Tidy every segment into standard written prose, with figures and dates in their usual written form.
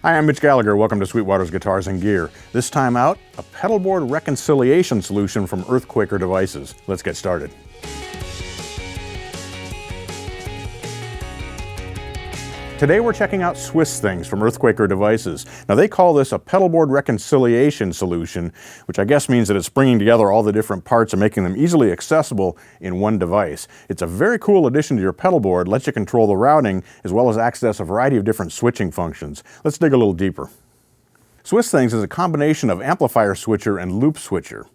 Hi, I'm Mitch Gallagher. Welcome to Sweetwater's Guitars and Gear. This time out, a pedalboard reconciliation solution from EarthQuaker devices. Let's get started. Today we're checking out Swiss Things from EarthQuaker devices. Now they call this a pedalboard reconciliation solution, which I guess means that it's bringing together all the different parts and making them easily accessible in one device. It's a very cool addition to your pedalboard, lets you control the routing as well as access a variety of different switching functions. Let's dig a little deeper. Swiss Things is a combination of amplifier switcher and loop switcher.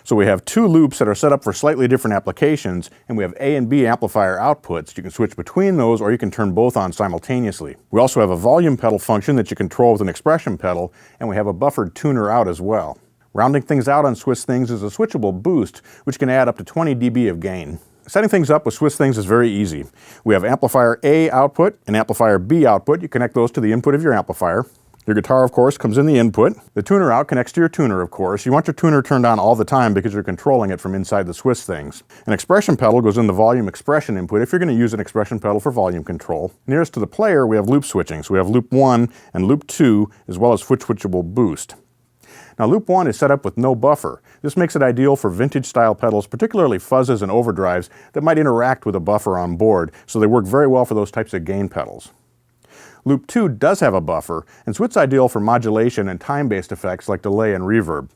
So we have two loops that are set up for slightly different applications, and we have A and B amplifier outputs. You can switch between those or you can turn both on simultaneously. We also have a volume pedal function that you control with an expression pedal, and we have a buffered tuner out as well. Rounding things out on Swiss Things is a switchable boost, which can add up to 20 dB of gain. Setting things up with Swiss Things is very easy. We have amplifier A output and amplifier B output. You connect those to the input of your amplifier. Your guitar, of course, comes in the input. The tuner out connects to your tuner, of course. You want your tuner turned on all the time because you're controlling it from inside the Swiss Things. An expression pedal goes in the volume expression input if you're going to use an expression pedal for volume control. Nearest to the player, we have loop switching. So we have loop 1 and loop 2, as well as switchable boost. Now loop 1 is set up with no buffer. This makes it ideal for vintage style pedals, particularly fuzzes and overdrives that might interact with a buffer on board, so they work very well for those types of gain pedals. Loop 2 does have a buffer, and so it's ideal for modulation and time-based effects like delay and reverb.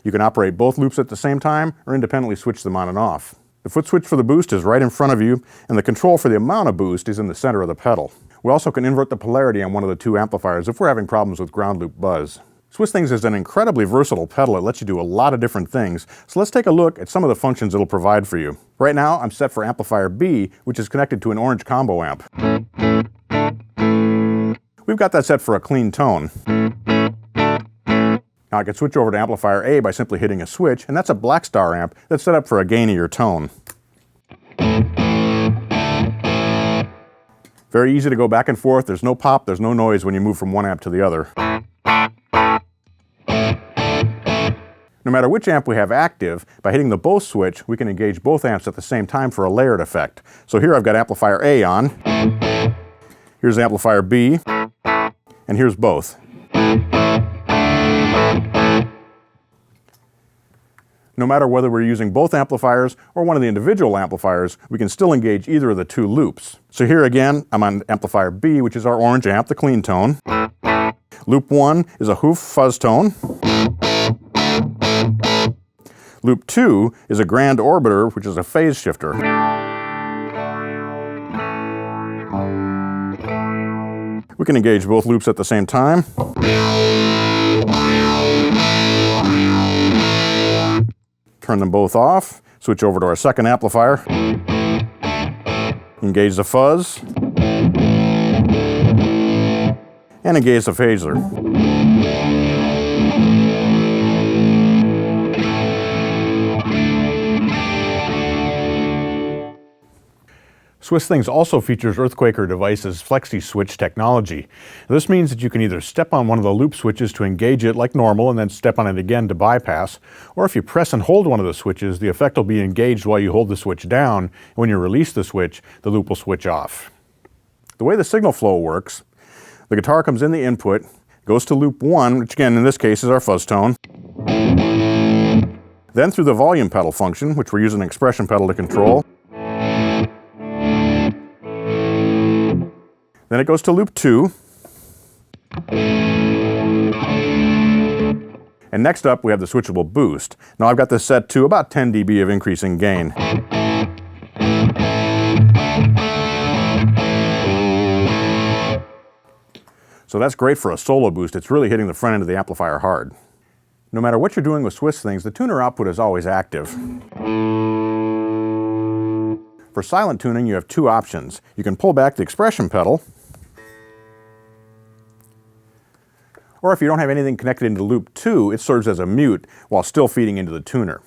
You can operate both loops at the same time or independently switch them on and off. The foot switch for the boost is right in front of you, and the control for the amount of boost is in the center of the pedal. We also can invert the polarity on one of the two amplifiers if we're having problems with ground loop buzz. Swiss Things is an incredibly versatile pedal. It lets you do a lot of different things, so let's take a look at some of the functions it'll provide for you. Right now, I'm set for amplifier B, which is connected to an orange combo amp. We've got that set for a clean tone. Now I can switch over to amplifier A by simply hitting a switch, and that's a Black Star amp that's set up for a gainier tone. Very easy to go back and forth. There's no pop, there's no noise when you move from one amp to the other. No matter which amp we have active, by hitting the both switch, we can engage both amps at the same time for a layered effect. So here I've got amplifier A on, here's amplifier B, and here's both. No matter whether we're using both amplifiers or one of the individual amplifiers, we can still engage either of the two loops. So here again, I'm on amplifier B, which is our orange amp, the clean tone. Loop 1 is a hoof fuzz tone. Loop 2 is a grand orbiter, which is a phase shifter. We can engage both loops at the same time. Turn them both off. Switch over to our second amplifier. Engage the fuzz. And engage the phaser. Swiss Things also features EarthQuaker devices' Flexi-Switch technology. This means that you can either step on one of the loop switches to engage it like normal and then step on it again to bypass, or if you press and hold one of the switches, the effect will be engaged while you hold the switch down, and when you release the switch, the loop will switch off. The way the signal flow works, the guitar comes in the input, goes to loop 1, which again in this case is our fuzz tone, then through the volume pedal function, which we're using an expression pedal to control. Then it goes to loop 2. And next up we have the switchable boost. Now I've got this set to about 10 dB of increase in gain. So that's great for a solo boost. It's really hitting the front end of the amplifier hard. No matter what you're doing with Swiss Things, the tuner output is always active. For silent tuning, you have two options. You can pull back the expression pedal, or if you don't have anything connected into loop 2, it serves as a mute while still feeding into the tuner.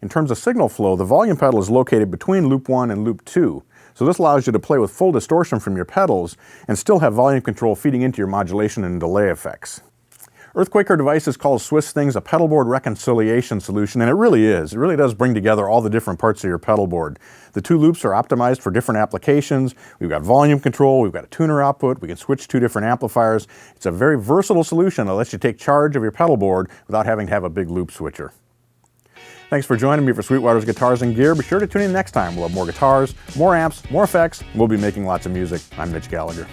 In terms of signal flow, the volume pedal is located between loop 1 and loop 2, so this allows you to play with full distortion from your pedals and still have volume control feeding into your modulation and delay effects. EarthQuaker Devices calls Swiss Things a pedalboard reconciliation solution, and it really is. It really does bring together all the different parts of your pedalboard. The two loops are optimized for different applications. We've got volume control, we've got a tuner output, we can switch two different amplifiers. It's a very versatile solution that lets you take charge of your pedalboard without having to have a big loop switcher. Thanks for joining me for Sweetwater's Guitars and Gear. Be sure to tune in next time. We'll have more guitars, more amps, more effects, and we'll be making lots of music. I'm Mitch Gallagher.